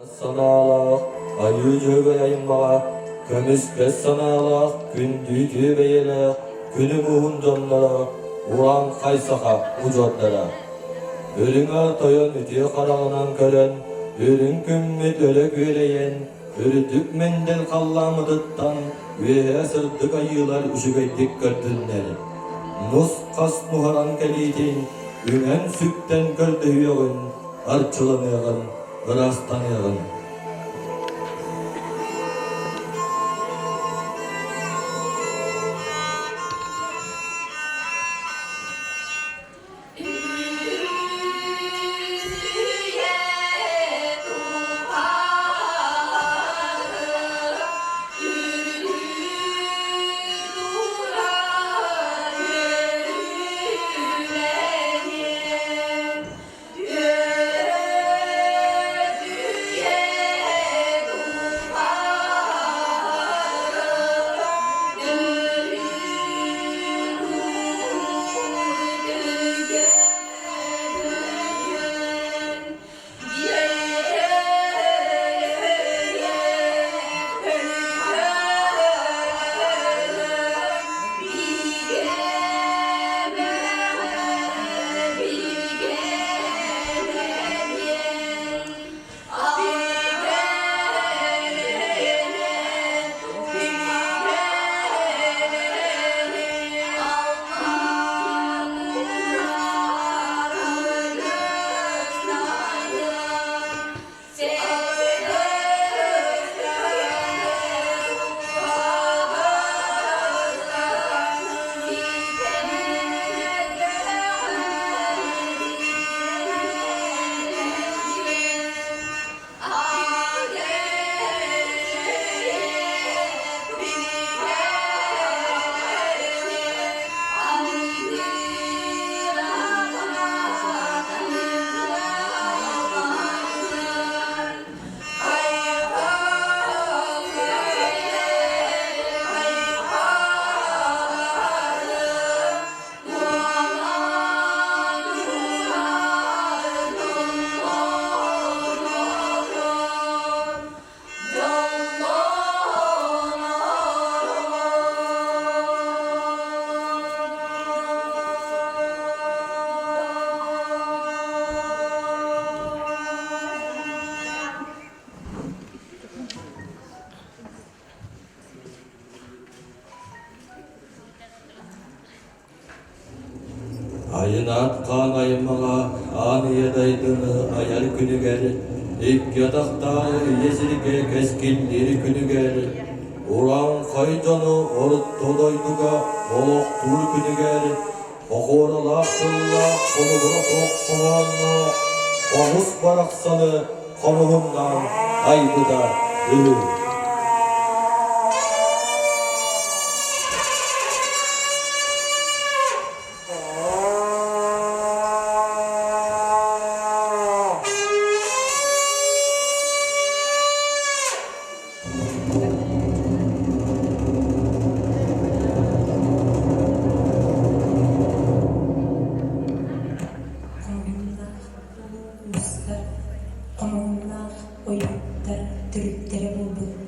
Sanalak, ayıcı beyayım bağa, kömüske sanalak, gündüzü beyelek, günü muhuncanlara, uğran kaysaka ucotlara. Ölünger toyan ütüye karağınan kölen, ölün kümmüt öle güleyen, ölüdük mendel kallamıdıttan, üye sırdık ayılar üşübeydik gördünler. Nus kas muharan kelitin, ümen sütten gördü yağın, arçılamayağın, ırastanayağın. Ayınat kan aymağa, aniyadaydını ayar günü gel. İlk yatakta yesirge keskinleri günü gel. Ulan kaycanı orut dolaydıga, oluk dur günü gel. Oğurlak kıllak, konu bırak okkumanlı. Omuz baraksanı, konuhundan aybıda ölür. Komonlar, oyunlar, türüpleri buldu.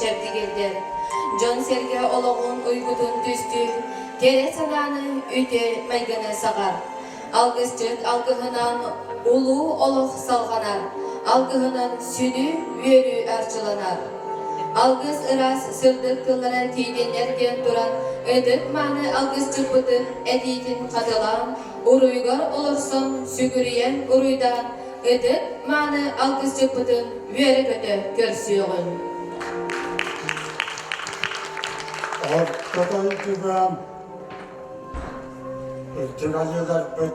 çerdigelder. Jon serge oloğun uygudun düzdü, tere salanı üte maygana sagar. Algısçık algıhınan ulu oloq salganar, algıhınan südü üörü arçılanar. Algız ıras sırdık kıllara tiydenlergen duran, ödük manı algısçık bıtın editin kadılan, uruygar olursun sügürüyen uruydan, ödük manı algısçık bıtın üörü kötü görsüyorun. Ortada iltigam, iltigalılar bit.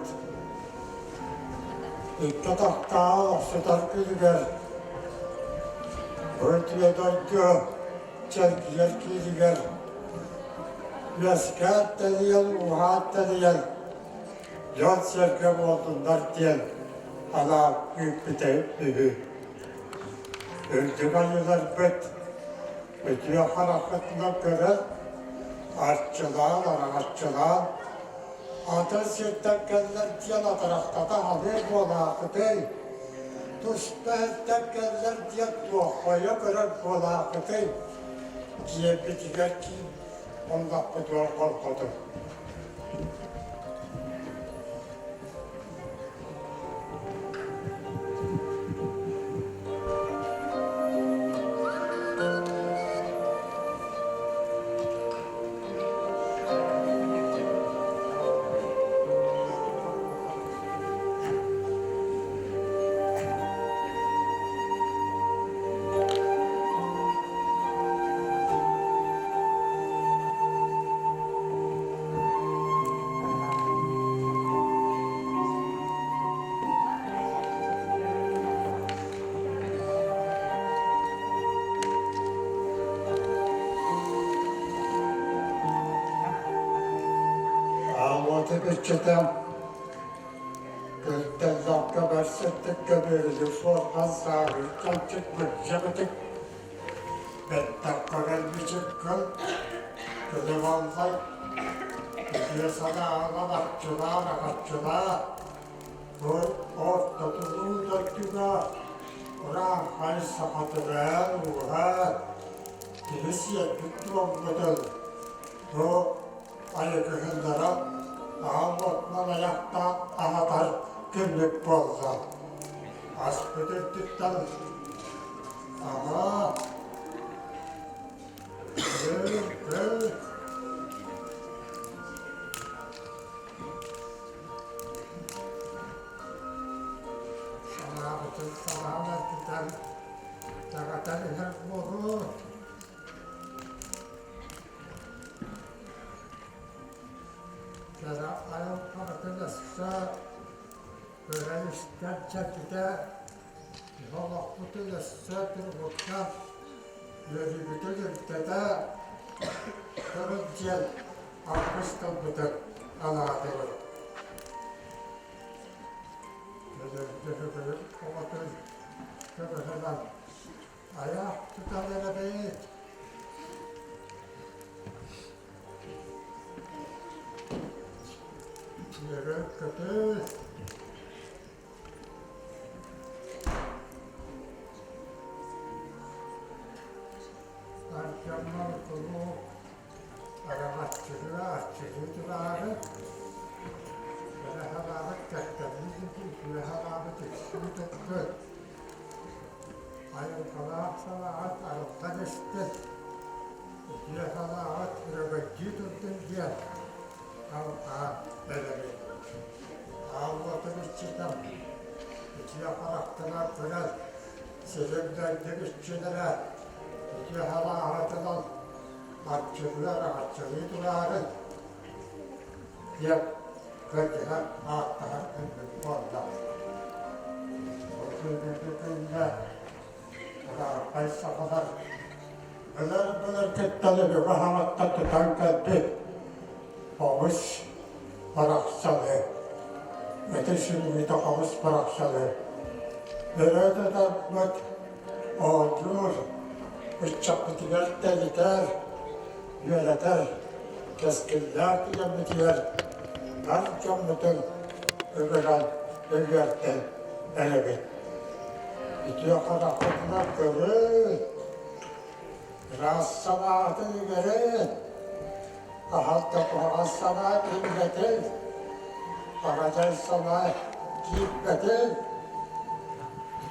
İkkatakta oxutar kiliger. Ötüye doydu, çelkiler kiliger. Yaskat deliyel, uhat deliyel. Yol serkem oldunlar diyen. Ala büyük bir deyip büyü. İltigalılar bit. Ötüye hareketine göre artçılar, aracılar, ateş ettiklerler diyen tarafta da haber bolakı değil. Tuşta ettiklerler diye duakaya göre bolakı değil. Diye bitiler ki ondan bu dua korkudu. Tepeceden gözden zakka versettik göberici sorgan sahilden çıkmak yemedik. Bettak karelbicik kıl, gözüm alzay. Diye sana ağlamakçılar, ağaççılar. Bu orta durduğu dörtüga. Ulan hay sapatı ver, uha. Dilisiye tuttu olmadı. Bu ayıkı hındara. Ağabeyler ayakta anahtar günlük bolsa. Aşk ödettikten ama gül. Sana bütün selametlikten yakatan her boru. Kera ayol parkıdasa öğrenişten çekide yola kutudasa durmakta yürüyüdü yürütede kırıncel arkastan bıdık anadolu. Gözüm kovatın kırıhıdan ayak tutanlara değil. Yürü kötü. Arkamdan kulu arabatçılığa açıldılar. Böyle halalık tektemizin ki halalık eksini tuttu. Ayın kalağı salahat arıkta geçti. Diye halalık üremekçi tuttun diye. Ama böyle Allah'ın içinden ikiye karakterler böyle selimden girişçilere ikiye hava havadan açılıydılar diye kırdılar ağıtlar kırdık orada. O kırdıklarında orada saysafalar öler ketteleri ve havatta tutan kalbi Pavuç paraksalı, ötesini bir de pavuç paraksalı. Nerede de bak, olur, uçaklılar deliler, yöneter, keskinler yemediler. Narcan bütün ömüren, ömürden, elebi. Gidiyor karakterler görür. Rassanaatı göre, hatta bu rassanaat ilmetin, aracay sana gitmetin,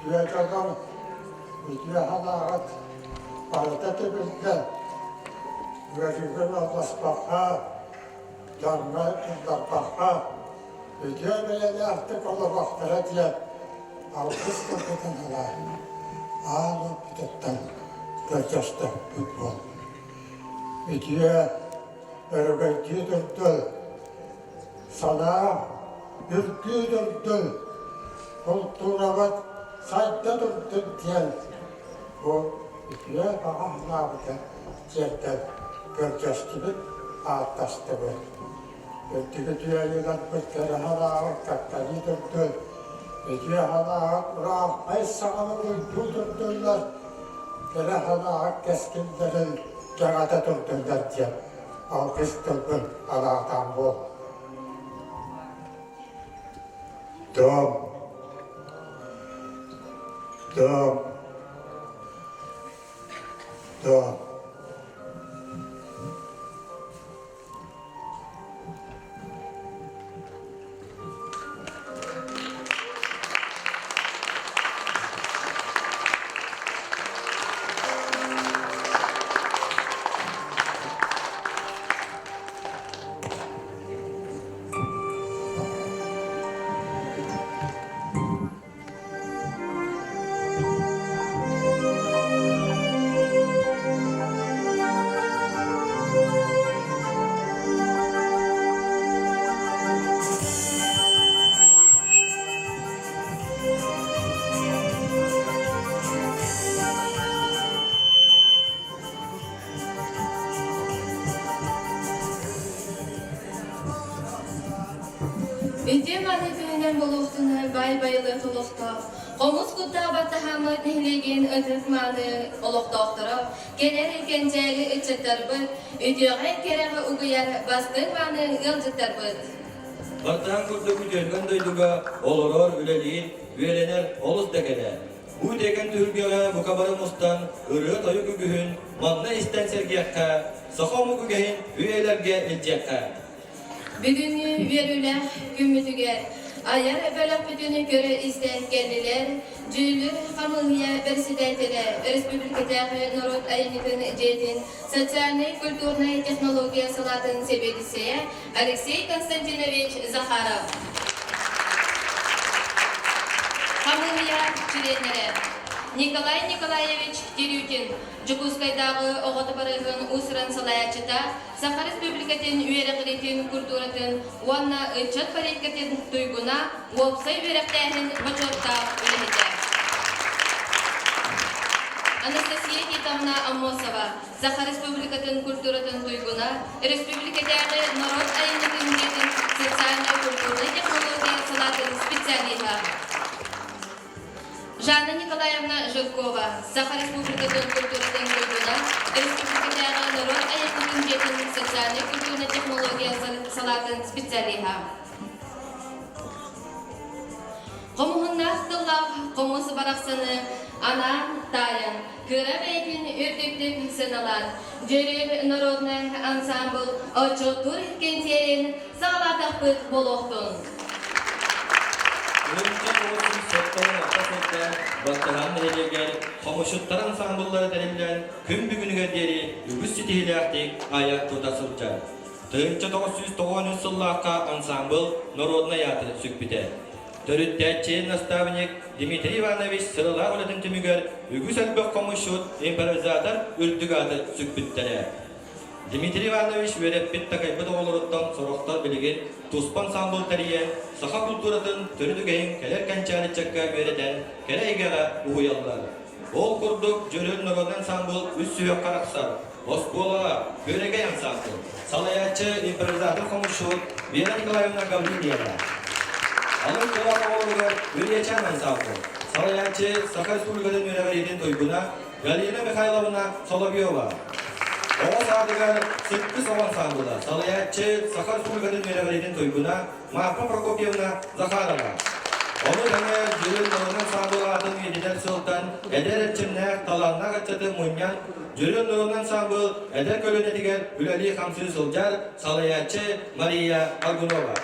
tüyecekler, tüye hanaat, arada tübülden, tüyecekler Allah'ın yanma darbaha, tüye böyle artık ona baktıra diye, alkış tübülden hala, ağlı tübülden, görceste futbol. Tüye, örgütü döndü, sana ürkü döndü, kulturavat sayda döndü diyen, bu tüye ahlakı yerden görceste ağıtlaştı bu. Öteki tüye yılan bir kere hala kattayı döndü, tüye hala rahmet sağını uydu döndüler, kere hala keskinlerin Cagata döndüler diye, alkış döndün Allah'tan bu. Dom, dom, dom. Ütte manifenden buluğtuna bay bayılı tuluqta, Komuz kutta battahamı nehlegen ötürkmanı oluqtaqtıra, geler ekenceli içetler bıt, ütüğen kereme uğuyar bastırmanı yılcıtlar bıt. Bartan kurdu gücelgen duyduga olurur üleliğin üyelener oluz dekene. Bu deken Türkiye'ye bu kabarımızdan ırığı toyu gügühün manna isten sergiyakka, sakomu gügehin üyelerge ilciyakka. Bugünkü verüler gümmütüger, ayar bölük bütünü göre istekkenliler, cüylür hamıhiye presidentine, Respublikadaki Norot Ayınıkın Cetin, Sosyalny, Kulturny, Teknologiya Salatın Sebedisiye, Aleksey Konstantinovich Zakharov. Hamıhiye çirenlere, Nikolay Nikolayevich Deryutin, Jukuskaydağı oğutu barığın usran salayachita, Sakha Respublikatin üyereklitin kulturatın, Wanna ıçat parekatin tuyguna, Wopsay üyereklerin bachotta ülehete. Anastasia Titovna Amosova, Sakha Respublikatin kulturatın tuyguna, Respublikadagi Narod Ayınıkın Cetin, Sosyalny kulturny Teknologiya Salatın spesialiha. Жанна Николаевна Жиркова, Sakha Respublikatin kulturatın tuyguna, Respublikadagi Narod Ayınıkın Cetin, Sosyalny kulturny Teknologiya Salatın spesialiha. Qomuhunnak tıllah, qomusu baraqsını, anan, tayan, kıra beytin ürtüktük sınalan, Jörül Narodny ansambl, açıq tur etkenterin, sağlatak bıt boloqtun. Önce olsun sektorun atasette, Battaran nehirgen, komuşutlar ansambulları denilen küm bugünüge deri, ügüs sitihilaktik ayak tutasılca. Tığınca 990 yıllıqqa ansambl Narodny yatı sükbite. Törüttetçi nastavnik Dmitri Ivanovich Sırıla oladın tümüger, ügüs elbek komuşut, improvizator ürtügatı sükbittere. Dmitri Ivanovich verepit takaybıt oluruttan soroktar bilgin, Tuspan sambul tariyen, Sakha kulturatın törüdügeyin keler kançalı çakka vereden, kere igara uyallar. Ol kurduk Jörül Narodny sambul üssüve karaksar, Ospola, Körege ansambul, Salayatçı improvizator komuşut, Vera Nikolayevna Gavriliyeva. Alın kıvaka oğlugar, Üryeçen ansambul, Salayatçı Sakha Respublikatin üyelerinin tuyguna, Galina Mikhailovna Solovyova. Oğuz adıgar Sıkkı Sovan sambula, Salayatçı Sakha Respublikatin üyelerinin tuyguna, Marfa Prokopyevna Zakharova. Onu deme jürün nurunun sambulatın yediler sultan, eder etçimler talanlar açadı munyan, jürün nurunun sambul, eder kölüne diger Üleli Hamsi Sulcar, salayatçı Maria Agunova.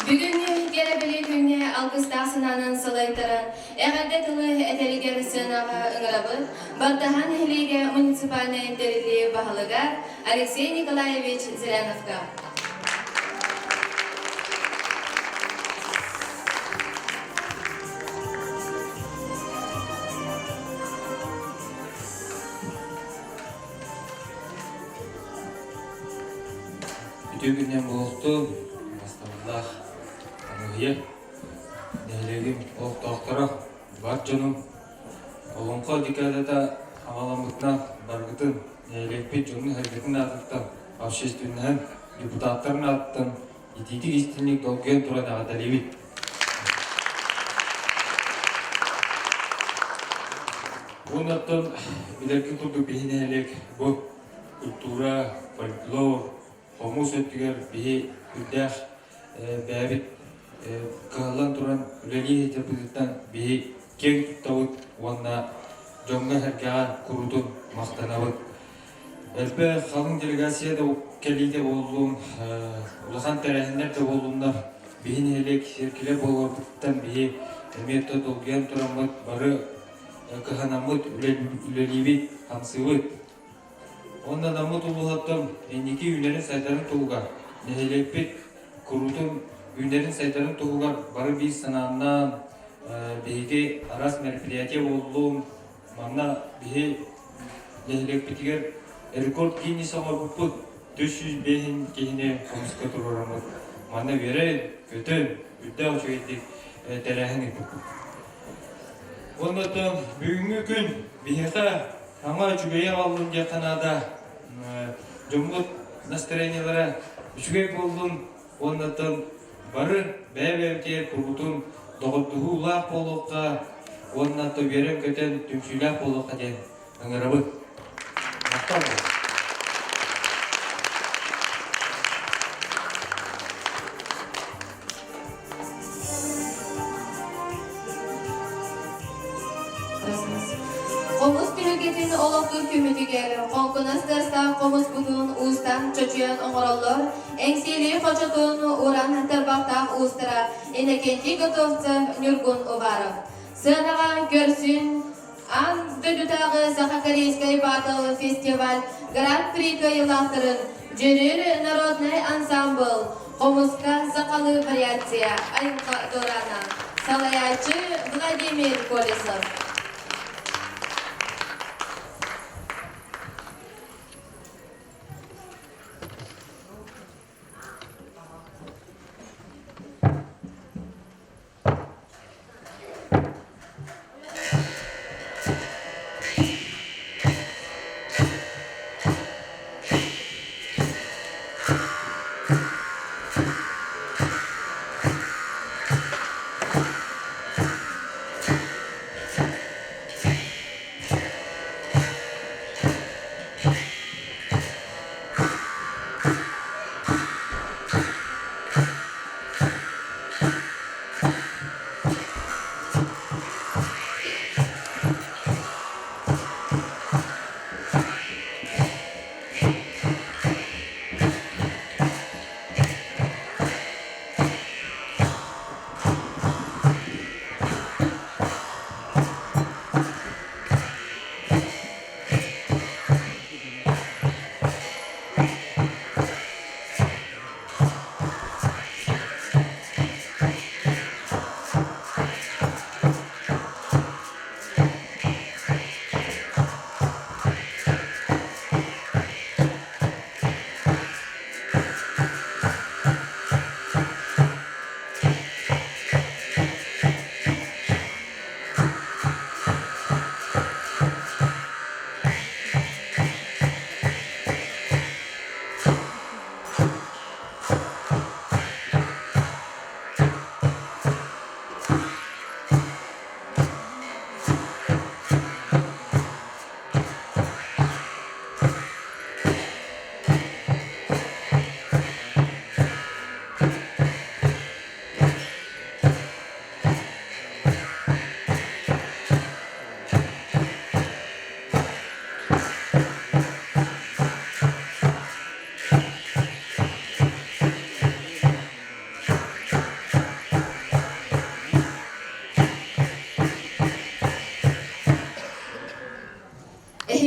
Bugün gelebili günne alkıstasınanın salaytaran, eğerde tılı eteliger sığınağa ıngırabı, Bardahan Helige Municipalne Enterili Bahalıgar, Alexey Nikolaevich Zelenovka. Bütün oldu. Estağfurullah. Anıya. Nehlegim o doktora. Var canım. Oğlumka dikadata havalamıkna bargıtın. Nehlekpe canın hareketini atıktım. Общественнен депутаттарын аттым. Итидик истинlik долген турады адалебит. Онаттан билерки турду бейнелек bu культура, фольклор, хомус өттүгер бии үрдәх бәбит калан туран үлели жабыттан бии кең туттабыт уанна жоңга хәркәгә курудун мактанабыт. Әлбә халык делегацияда келиде болдум, улахан тәрәһендә дә болдумнар. Бейнелек серкилер болгондуктан бии метод долген турамыт бары каханамыт үлелибит хамсыбыт. Онда намыт улуғаттым, енеке үйлерін сайтарын тұғыға, нехелекпет құрудың үйлерін сайтарын тұғыға бары бей санағынан бейге арас мероприятия болуым, манна бей нехелекпетігер рекорд кейінесі ғарбыппыт 400 бейін кейіне қомысқа тұрурамыз. Манна верен, көтін, үдді аушы тәрәхін етіп. Ондаттан бүгінгі күн бейіға аңа жүгейе қалдым жақанада жұмғыт настроениялара жүгей болдым. Ондаттан бары бәй-бәйтер құрғытым доғыттығы ұлақ болуққа, ондатты берем көтен түмшіләк болуққа ден аңырабыт. Мақтан бол. Komuz külügetin oluktur kümütüger, konkunas dasta komuz budun uustan çocuyan oğrollar, engsili koçotun uğran tırbaktaq uustıra, enekenti götofça nürgun uvarım. Sığınağa görsün, an dödütağı Sakhakariyskay Battle Festival Grand Prix kayılahtırın, Jürür Народный ансамбл, Komuzka Sakalı Variatsiya, Ayınqa Dorana, Salayatçı Vladimir Kolesov.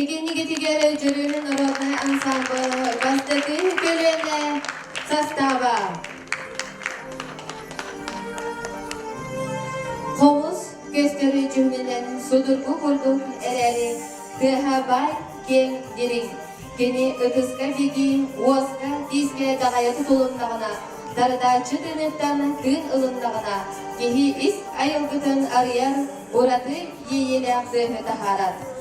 Ehigini getigere Jürülün Narodnaya Ansamblı Bastati Kölüne Sastava Komuz gösteri cümlenen sudurgu kurduk ereri Tıhabay gen dirin Keni ötüska bigin Oska diske dağaya tutulundağına Dardaçı dönettan kın ılındağına Kehi is ayılgıtın arıyar Uratı yiyelaktığı taharat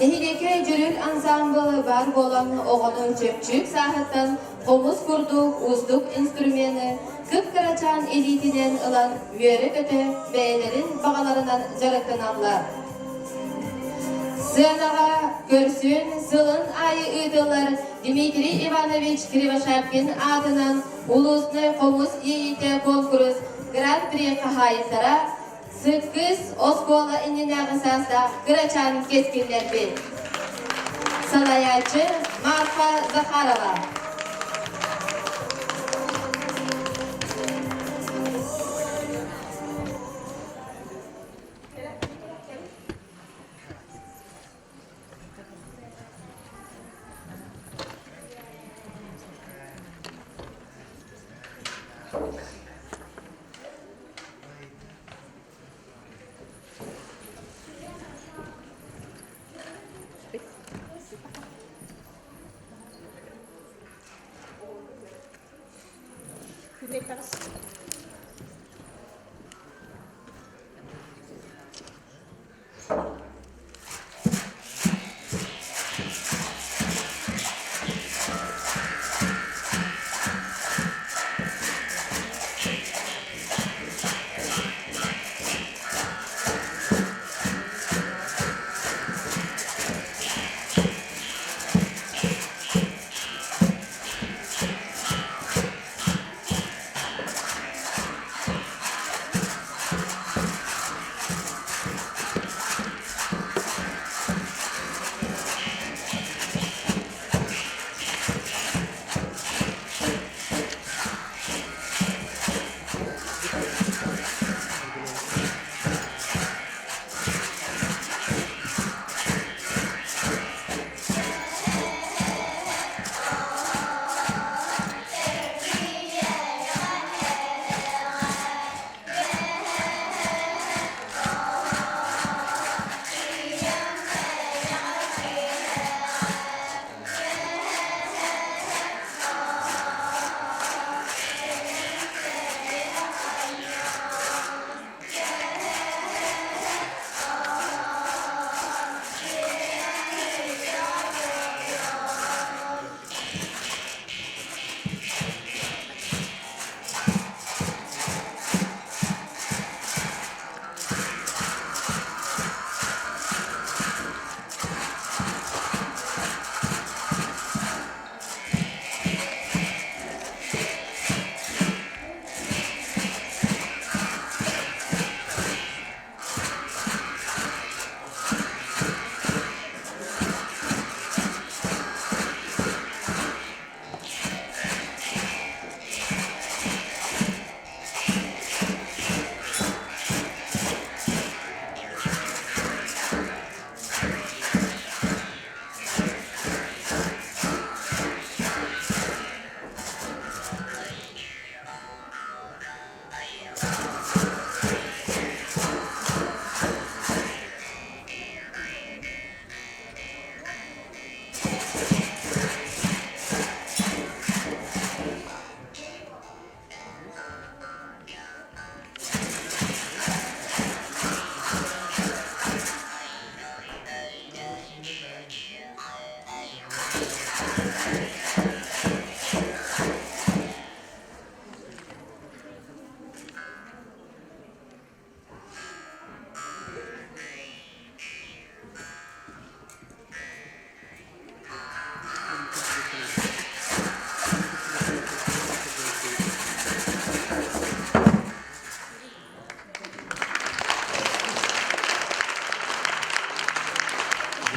Nehideki Jürül Ansamblı var bolan oğunu çöpçük sahattan Komuz kurduk uzduk instrümeni Kıpkıraçan elitiden ılan Yörü kötü beylerin bağalarından jarıklananlar Sığınağa görsün sılın ayı ıdılar Dmitri Ivanovich Krivashapkin adının Uluslu Komuz Yiğite Konkurs Grand Prix kahayetlara Sıkkız Oskola ininağı sasda Kıraçan keskinler bil Salayacı Marfa Zakharova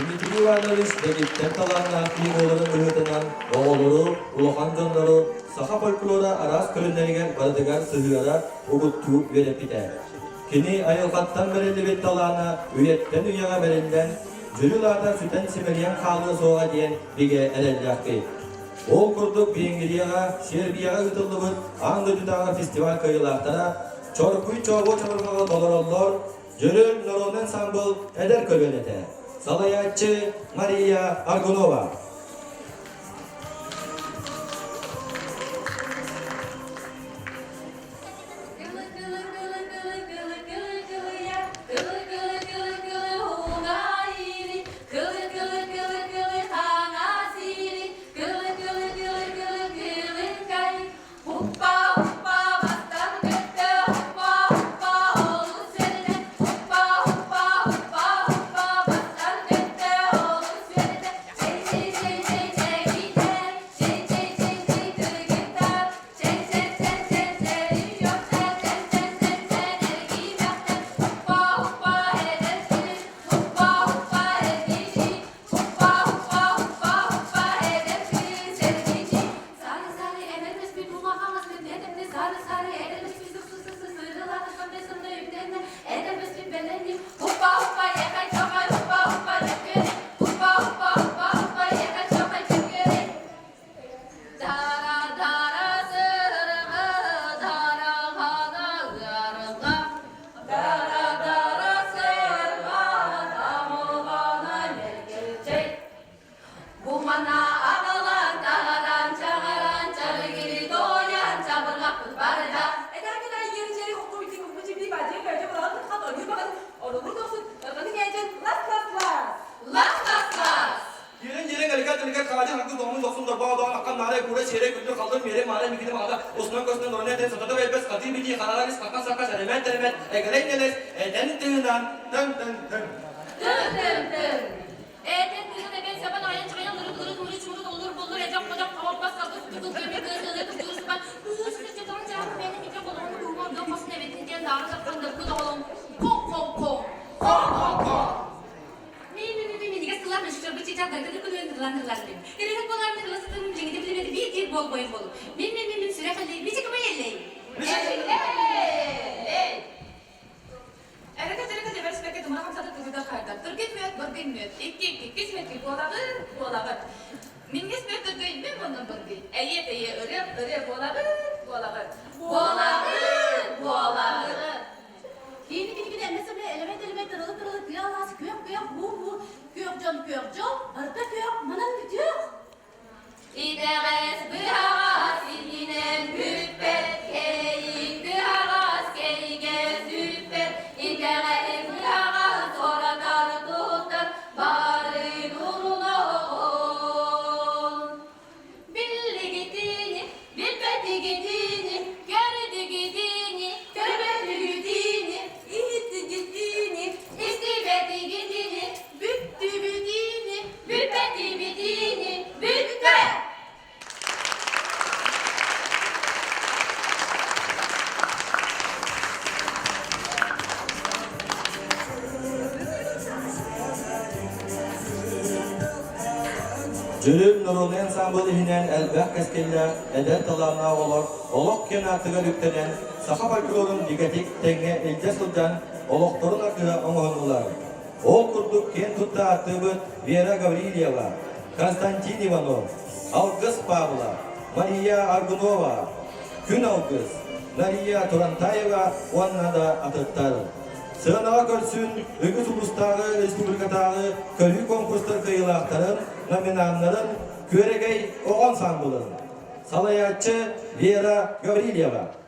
Dmitri Ivanovich Devlet'ten kalan oğulların ıhıdından oğulları, uluhan canları, saha folklora aras kölünlerine barıdıgar sığıra uğuttu verip biter. Kini ayılgattan verildi bet talana, üyetten dünyaya verilen jürülarda süten simeriyen kaldığı soğuğa diyen bige eleliyakti. Ol kurduk Vengriyaga, Serbiyaga ıtıldıbıt, Andı Düdaga festival kayılahtara, Çorkuy çoğu çabırgaga dolarollar, Jürül Noron Ensemble eder kölvenete. Salayatçı Maria Argunova. Osman Kosman Ornete Sototo Belbes Katil Biti Kanalis Kakan Sakas Element Element Egelengeles Eden Tığından Tın Tın Tın Eden kızın ben saban ayın çıkayan dırı dırı dırı çumuru doldur bulur ecek kocak tamam bas kaldı tutuk yemek kızı kızı kızı kızı çetan canım benim bir kere kolumu durma bir pasın evetince daha sakın da kızı oğlum kom kom kom kom kom kom mi diga sılar meşhur bir çiçek derdi kırılanırlar diye. Gerek olanlar kırılasın cengide bilemedi bir bol boy bol. Mi süre kaldı bir çıkma yelleyin. Erkek verspekte dumana kamsada kızıda kayda. Türkiye müet bırgın müet. İki kısmet ki bolabı. Minges müet türküy mi bunun bırgı? Eye öre bolabı. Yeni emmesi bile element kırılıp yalas kök bu kök can arka kök manan bitiyor. İderes bıharas ilginen büppet keyik bıharas keyige süppet İderes bıharas oradan tutar bari nuruna ol. Billi gitini, bilbeti gitini, gördü gitini, görbeti gitini, itti gitini, istibeti gitini, büttü bitini, büppeti bitini, bütte. Jürül Noron Ensemble hinen elbek keskeller eder talanna olur. Olok kenatıga yüktenen saha folklorun digetik tenge ilce sılcan oloktorun akıga oңonular. Ol kurduk ken tutta atıbıt Vera Gavrilyeva, Konstantin Ivanov, Algыс Pavla, Maria Argunova, Kün Algыс, Maria Torantayeva onlarda atıttar. Sığınağa körsün, Ögüt Ulus'tағы, Respublika'дағы kölü konkurslar kıyılaktарын, nominanların Köregey Oğan Sambılın. Salayatçı Vera Gavrilyeva.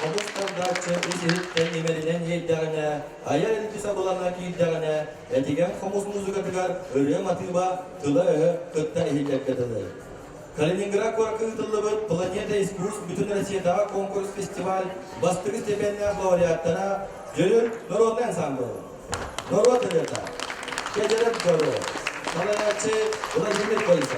Komustandakçı izhitten emelinen yedderine, ayar elbise bulanlar kiyidderine, etigen komus muzikatıgar, ölüm atıba, tıla öhü, kıtta ehillekledilir. Kaliningrad korku tıllıbıt, Planeta İskus, bütün Rusya'da konkurs festival, bastığı stipendiya laureatlara, Jölül Norod Ensemble, Norod Devleta, Gecelet Koro, Salayatçı, Ulaşımlık Polisi.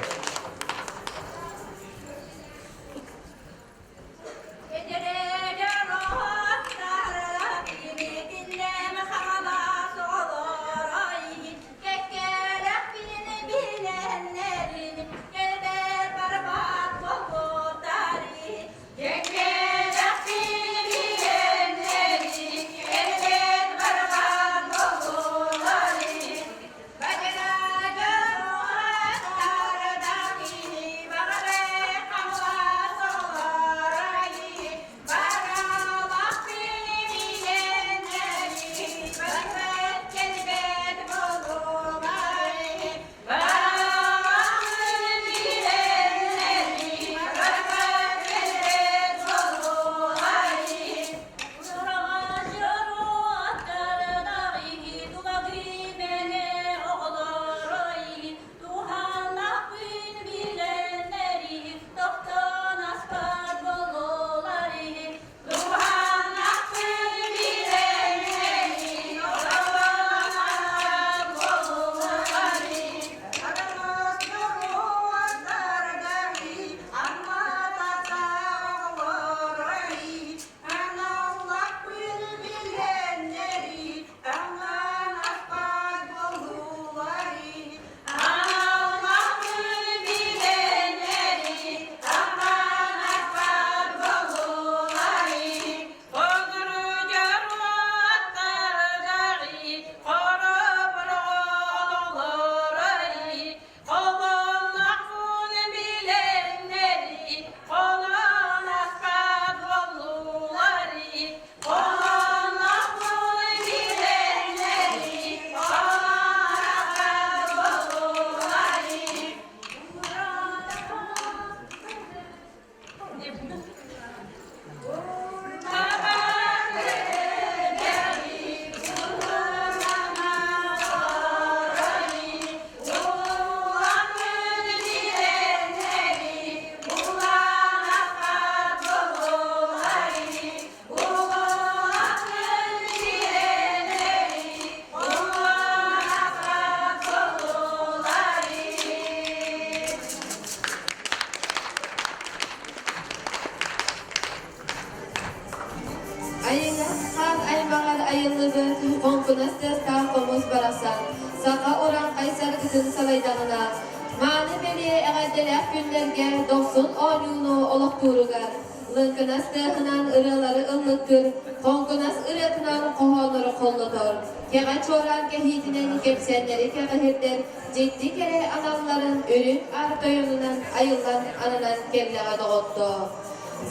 Ayına kan aymagan ayıllığı konkunastes kalkomuz barasan. Saka oran kaysar gıdın salaydanına. Mani beli eğadelek günlerge 90 yunu olak turugar. Lınkınas dehınan ırıları ıllıktır. Konkunas ırıtınan koholları kollator. Kega çoran kehitinen kepsenleri kegahirler. Ciddi kere analların ölüm artoyunundan ayıldan ananan kelleğe doğuttu.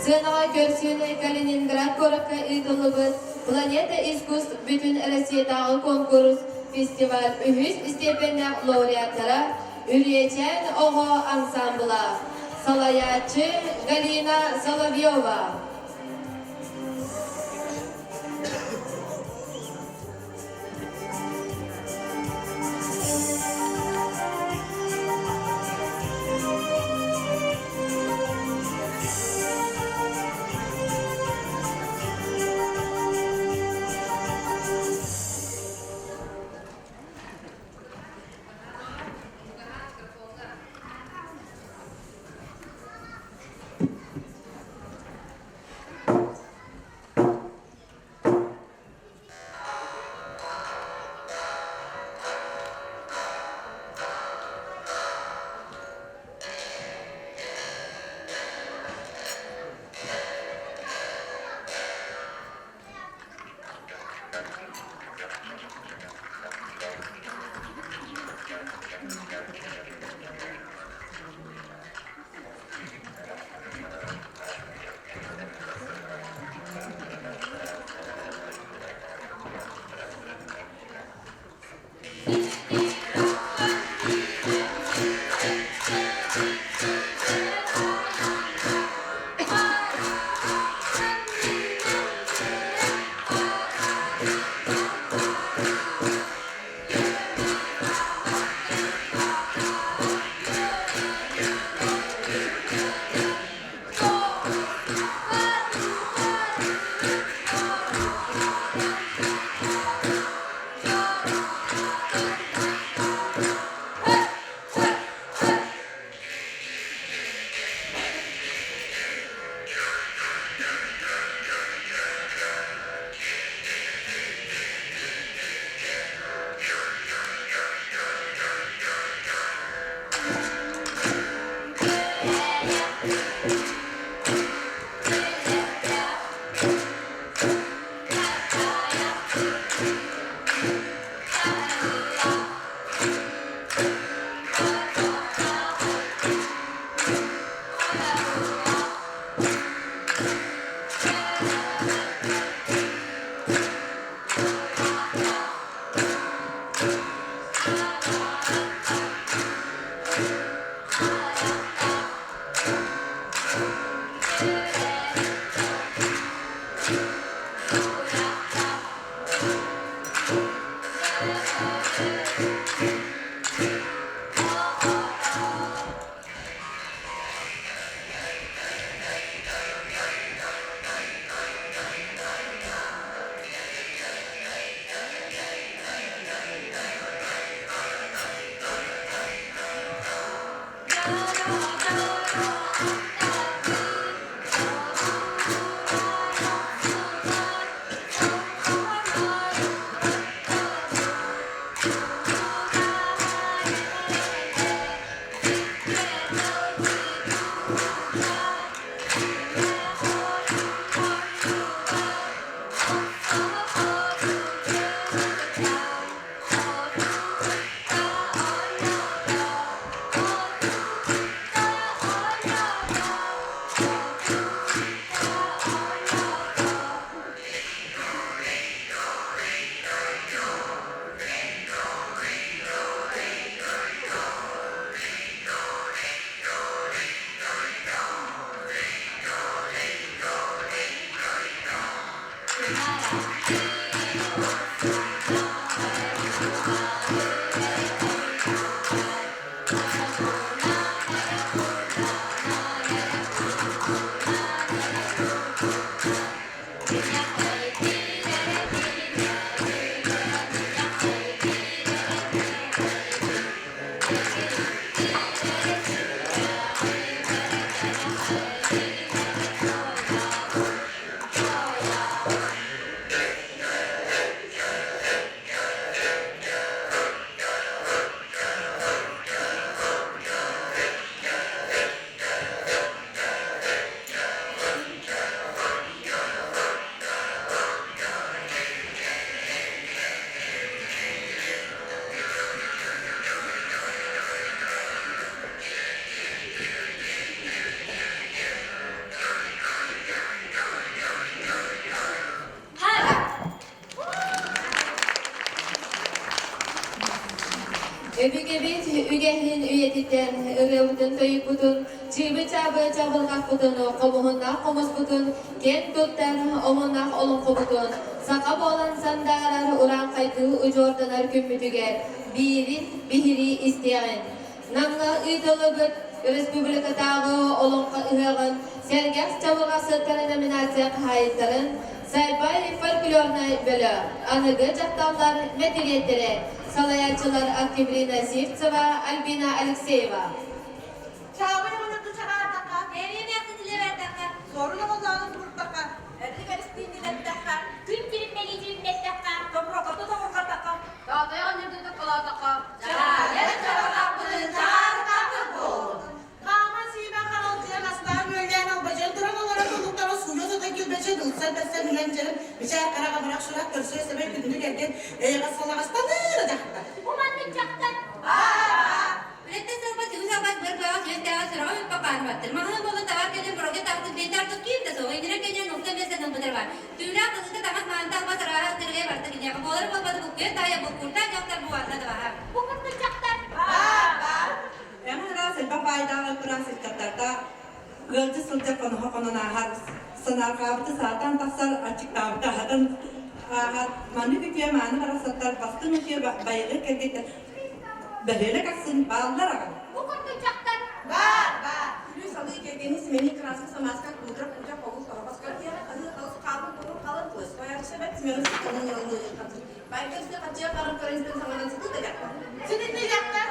Sığınağa görsüğüne Kaliningrad koraka ıdılıbız, Planeta İskus bütün Rusya'dağı konkurs, festival, ühüz stipendiya laureatlara, Üryeçen Oho Ansambla, Salayatçı Galina Solovyova. Öbügebit ügehin üyetitten, ırıvdın toyupudun, çığbı çabı çabılgak budunu, komuhunnak komus budun, gen tuttan omunnak olun kobudun, saka bolan sandarar uran kaydı ucordanar kümmüdüger, birin bihiri isteyen. Namla ıydılıbıt, Respublika dağı olunqa ıhağın, sergas çabılgası nominatsiya hayıtların, Saybay folklorna bölü, anıgı caktallar medeniyetleri, Salayatçılar Akibri Nasiftseva, Albina Alekseyeva. Çağırın onu dışarı ataka. Nereye yakın dile ver taka. Sorun olacağını durup taka. Erdi istin dile taka. Tüm kilimmeliyeceğim ne taka. Toprakatı toprakatı taka. Dağdaya anırdığında kola taka. Çağır çağır çağır kapı bu. Kama sibe kanalcıya naslar mölyen albacın. Duran olarak oldukları suyu da gülbeçe dulsal besel mülemcerim. Biçer karaga bırak şurak görsüye sebep güdünü geldim. Eyga salakastan nıracakta. Umanlık çakta. Berarti sahabat itu sahabat berbawa yang tewas serawat papan bater. Mahal bola tawar kalian beroget takut dentar tuh kita so. Ini kayaknya nukta biasa nang bener ban. Tulah kalau tamas mantap pas serawat tergaya berarti kini aku bola bola buku taya buku tanya yang terbuat nada bahar. Bukan tercaktar. Emang rasa papai dalam kurasi kata gölce sılca konu nahar senar kabut saatan tasar açık kabut hatan mandi fikir mana karena setar pasti mikir bayarnya kayak gitu. Bahaya kasih balar kan? Bukan tercaktar. Ini salah kayak semeni kerasa sama sekali kudrat punya fokus kalau pas kerja kalau sekarang kalau terus kayak sebab semeni kamu yang baiknya sudah kerja kalau kalian sudah sama dengan situ tidak kan? Sini tercaktar.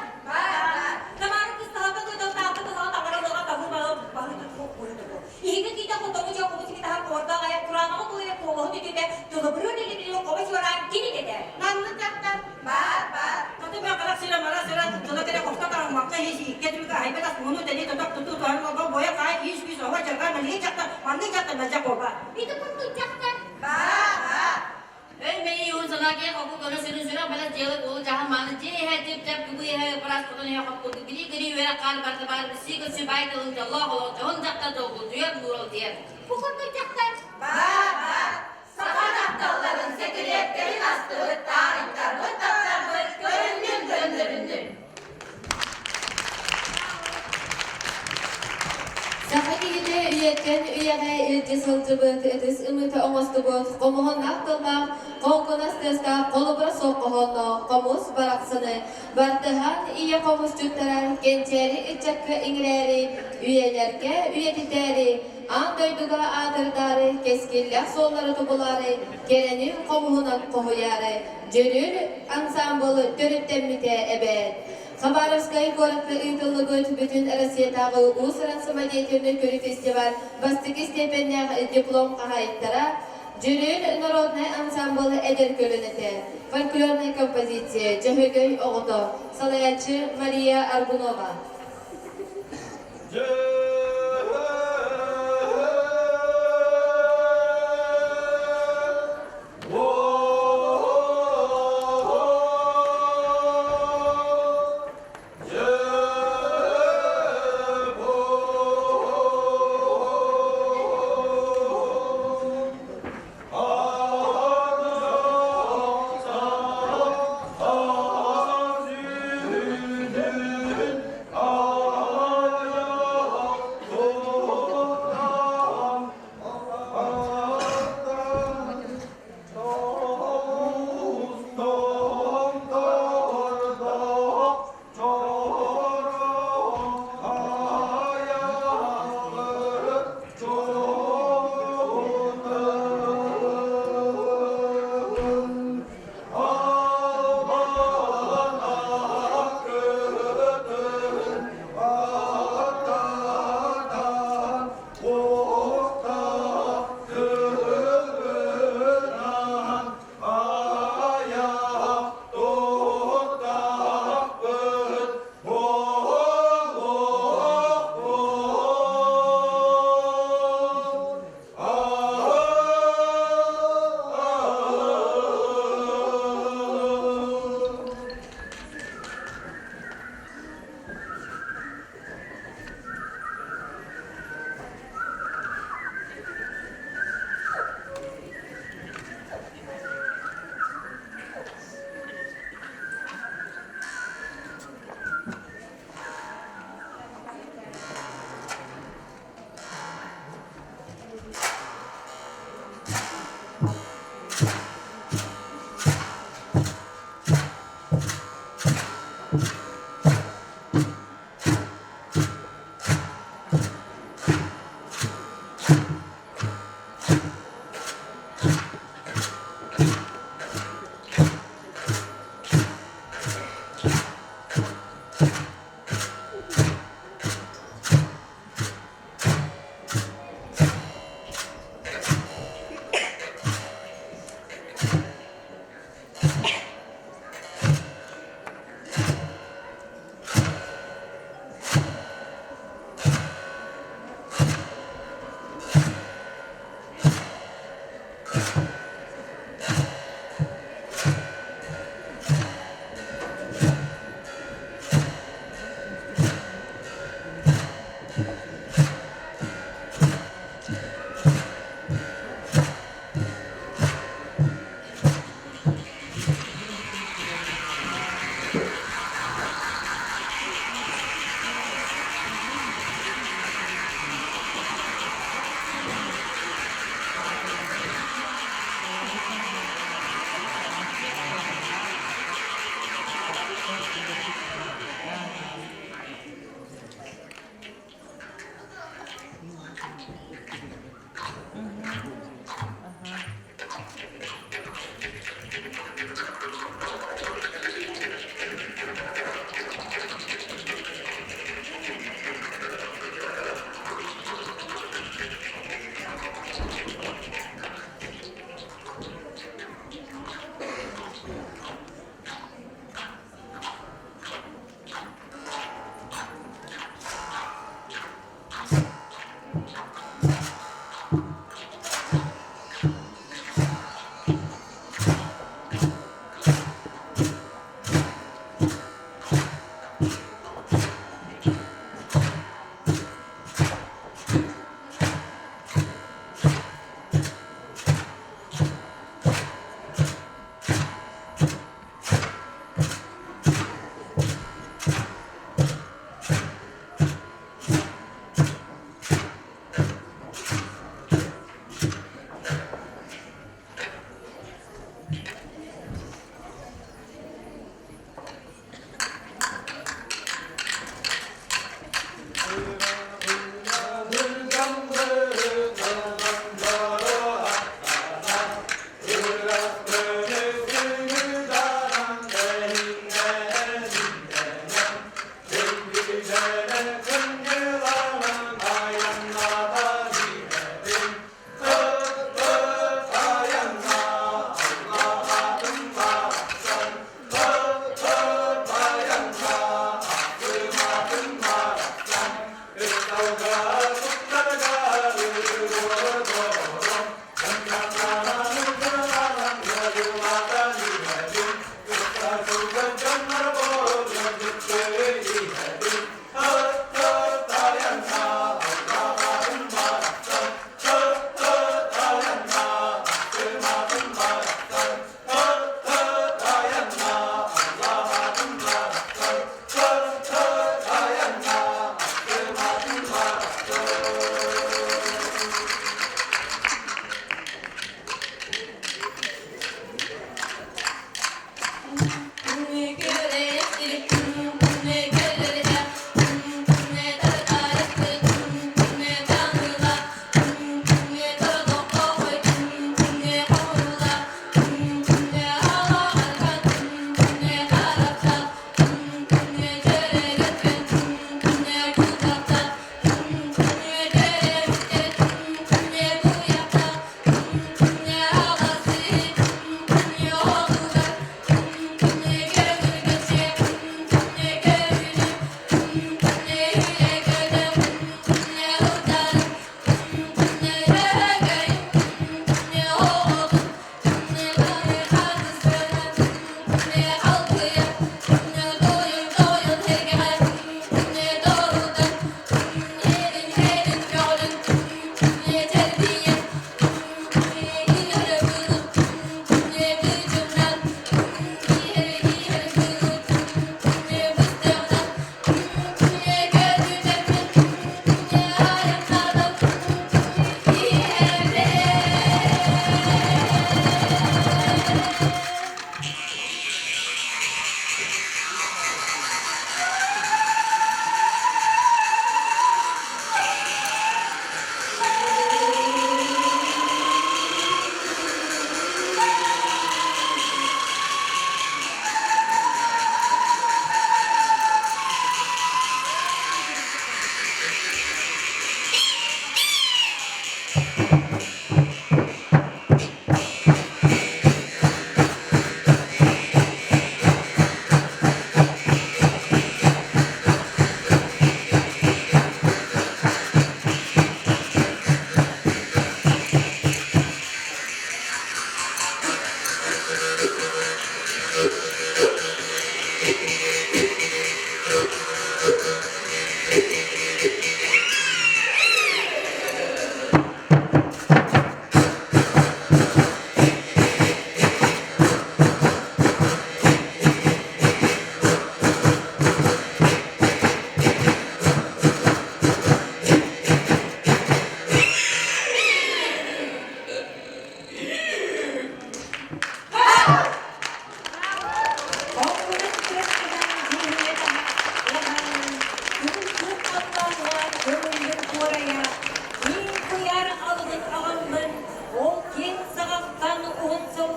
Kemarin tuh sahabat tuh tahu tangan orang kamu malah balik ke boleh tuh. Ini kita ketemu jauh kamu kita harus keluar kayak kurang kamu tuh ya keluar di kita tuh berani di kamu suara gini kita. Nan tercaktar. Tapi kalau sila malah sila tuh tidak kota orang maksa hiji kita juga hai betas munu jadi tetap tutup tuhan kau boya kayak hiji sama jaga mandi cakta baca koba. Itu pun tercaktar. मैं यूं सुना के आपको करो सिर बला जेल को जहां मान जे है जब कोई है परास पता नहीं आपको गिरी गिरी वेरा काल बार सी को सिपाही तो अल्लाह अल्लाह जहन जाता तो दिया नूर दिया Bukan tercaktar. Sahabat aptalların sekreteri astı tarihler mutlaklar göründüm. Sakagili üyetten üyege ilgi sılcıbıt, etis ümiti oңostubut, qomuhun aqtılqa, qoğunas testa, qolubra soqquhonno, qomus baraksını, bartıhan iya qomus cüttarar, gençeri içakka ingleri, üyelerge üyetiteri, an doyduga adırdari, keskillak solları tubulari, geleni qomuhunan qohuyari, jörül ansambılı dörüttemmite ebed. Xabarovskaya ko'rakda uytullugut bütün Rossiyadagi U'sran samolyotini ko'rik festival bastiki stipendiyaga diplom qahayttara Jürül Narodnay ansambli eder ko'rinati folklorniy kompozitsiya Jahogoy o'g'do salayatchi Mariya Argunova. Ah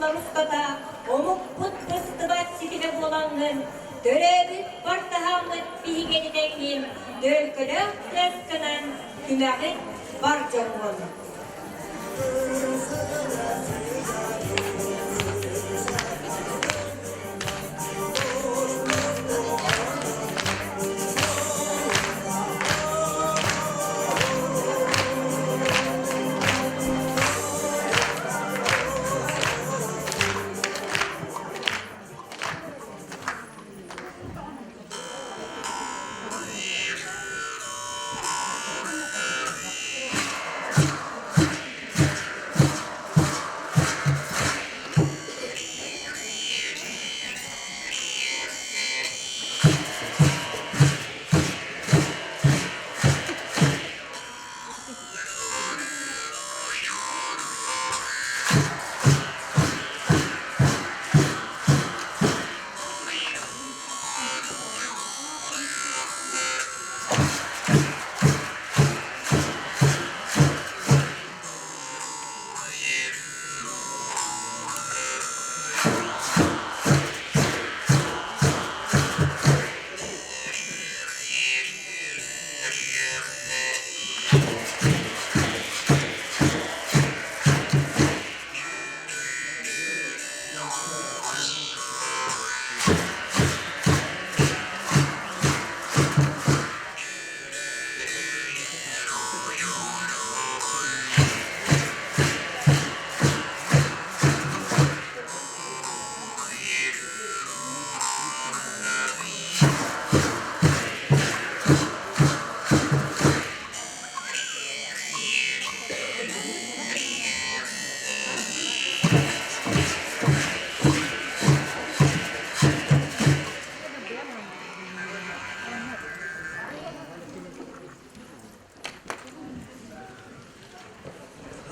Orustata, omuk put pıstıbat sitile bulanın, dörebi bartahamıt bihigeni dengim, dölkülük deskinen, kümeğin var canvon.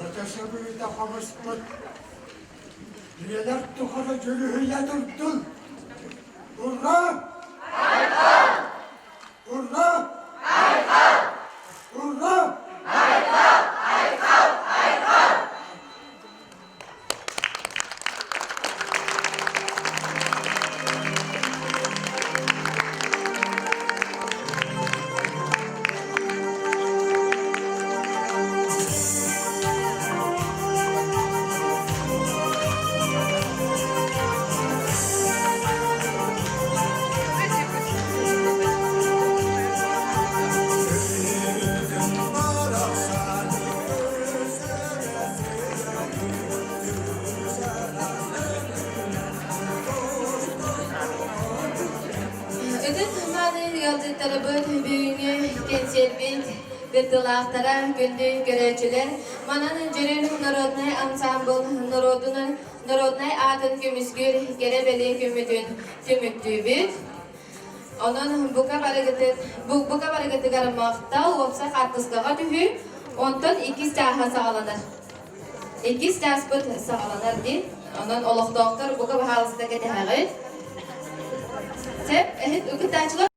Ötesi büyüde kamışlık. Üyeler tukara cülühüye durdur. Urra! Urra! Urra! Ödün hümanı yolculukları bu büyüğünü gençelbek ve dılaqtara gündü görevciler. Mananın jürün Narodnay ansambl Narodnay adın gümüsgür gerebeli gümüdün tümüktübüt. Onun buka balıgıtı garmaqta olsa qattıslığa tühü, ondan 2 saha sağlanır. 2 saspıt sağlanır din. Onun oluq doktor buka bahalısıda getihəğit. Tep, evet, ükü taçlı.